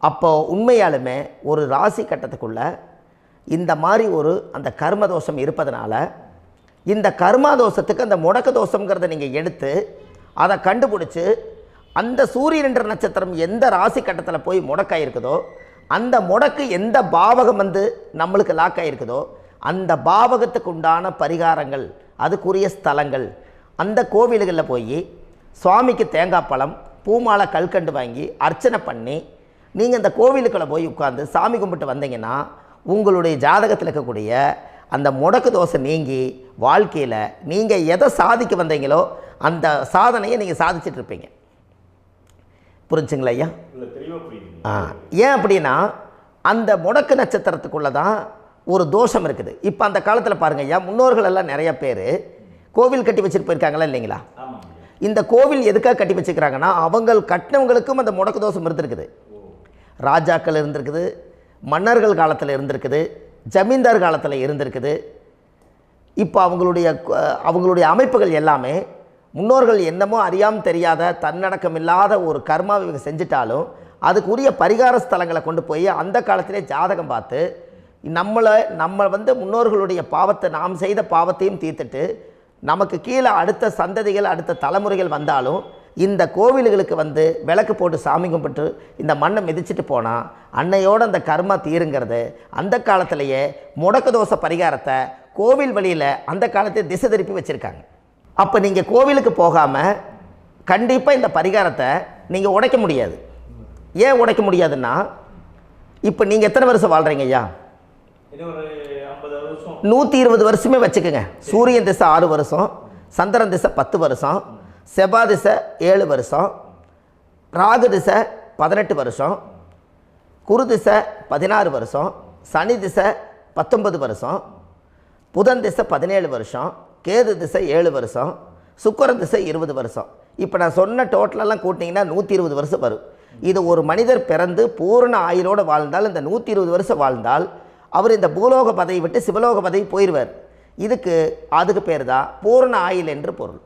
அப்போது உண்மையாலுமே ஒரு ராசி கட்டத்துக்குள்ள இந்த மாதிரி ஒரு அந்த கர்ம தோஷம் இருப்பதனால இந்த கர்மா தோஷத்துக்கு அந்த முடக்க தோஷங்கிறத நீங்கள் எடுத்து அதை கண்டுபிடிச்சி அந்த சூரியன் என்ற நட்சத்திரம் எந்த ராசி கட்டத்தில் போய் முடக்காயிருக்குதோ அந்த முடக்கு எந்த பாவகம் வந்து நம்மளுக்கு லாக் ஆகிருக்குதோ அந்த பாவகத்துக்கு உண்டான பரிகாரங்கள், அதுக்குரிய ஸ்தலங்கள், அந்த கோவில்களில் போய் சுவாமிக்கு தேங்காய் பழம், பூமாலை, கல்கண்டு வாங்கி அர்ச்சனை பண்ணி நீங்கள் இந்த கோவிலுக்குள்ளே போய் உட்காந்து சாமி கும்பிட்டு வந்தீங்கன்னா உங்களுடைய ஜாதகத்தில் இருக்கக்கூடிய அந்த முடக்கு தோசை நீங்கி வாழ்க்கையில் நீங்கள் எதை சாதிக்க வந்தீங்களோ அந்த சாதனையை நீங்கள் சாதிச்சிட்ருப்பீங்க. புரிஞ்சுங்களா ஐயா? ஏன் அப்படின்னா அந்த முடக்கு நட்சத்திரத்துக்குள்ளே தான் ஒரு தோஷம் இருக்குது. இப்போ அந்த காலத்தில் பாருங்கள் ஐயா, முன்னோர்கள் எல்லாம் நிறைய பேர் கோவில் கட்டி வச்சுட்டு போயிருக்காங்களா இல்லைங்களா? இந்த கோவில் எதுக்காக கட்டி வச்சுக்கிறாங்கன்னா அவங்க கட்டினவங்களுக்கும் அந்த முடக்கு தோஷம் இருந்திருக்குது. ராஜாக்கள் இருந்திருக்குது, மன்னர்கள் காலத்தில் இருந்திருக்குது, ஜமீன்தார் காலத்தில் இருந்திருக்குது. இப்போ அவங்களுடைய அமைப்புகள் எல்லாமே முன்னோர்கள் என்னமோ அறியாமல் தெரியாத தன்னடக்கம் இல்லாத ஒரு கர்மாவை இவங்க செஞ்சிட்டாலும் அதுக்குரிய பரிகார ஸ்தலங்களை கொண்டு போய் அந்த காலத்திலே ஜாதகம் பார்த்து நம்ம வந்து முன்னோர்களுடைய பாவத்தை, நாம் செய்த பாவத்தையும் தீர்த்துட்டு நமக்கு கீழே அடுத்த சந்ததிகள், அடுத்த தலைமுறைகள் வந்தாலும் இந்த கோவில்களுக்கு வந்து விளக்கு போட்டு சாமி கும்பிட்டு இந்த மண்ணை மிதிச்சுட்டு போனால் அன்னையோடு அந்த கர்மா தீருங்கிறது அந்த காலத்திலேயே முடக்கு தோசை பரிகாரத்தை கோவில் வழியில் அந்த காலத்தை திசை திருப்பி வச்சுருக்காங்க. அப்போ நீங்கள் கோவிலுக்கு போகாமல் கண்டிப்பாக இந்த பரிகாரத்தை நீங்கள் உடைக்க முடியாது. ஏன் உடைக்க முடியாதுன்னா, இப்போ நீங்கள் எத்தனை வருஷம் வாழ்கிறீங்க ஐயா? 120 வருஷமே வச்சுக்கோங்க. சூரியன் திசை 6 வருஷம், சந்திரன் திசை 10 வருஷம், செவ்வாய் திசை 7 வருஷம், ராகு திசை 18 வருஷம், குரு திசை 16 வருஷம், சனி திசை 19 வருஷம், புதன் திசை 17 வருஷம், கேது திசை 7 வருஷம், சுக்கிரன் திசை 20 வருஷம். இப்போ நான் சொன்ன டோட்டலெல்லாம் கூட்டிங்கன்னா 120 வருஷம் வரும். இது ஒரு மனிதர் பிறந்து பூரண ஆயுளோடு வாழ்ந்தால், இந்த 120 வருஷம் வாழ்ந்தால் அவர் இந்த பூலோக பதவி விட்டு சிவலோக பதவி போயிடுவார். அதுக்கு பேர் தான் பூரண ஆயுள் என்று பொருள்.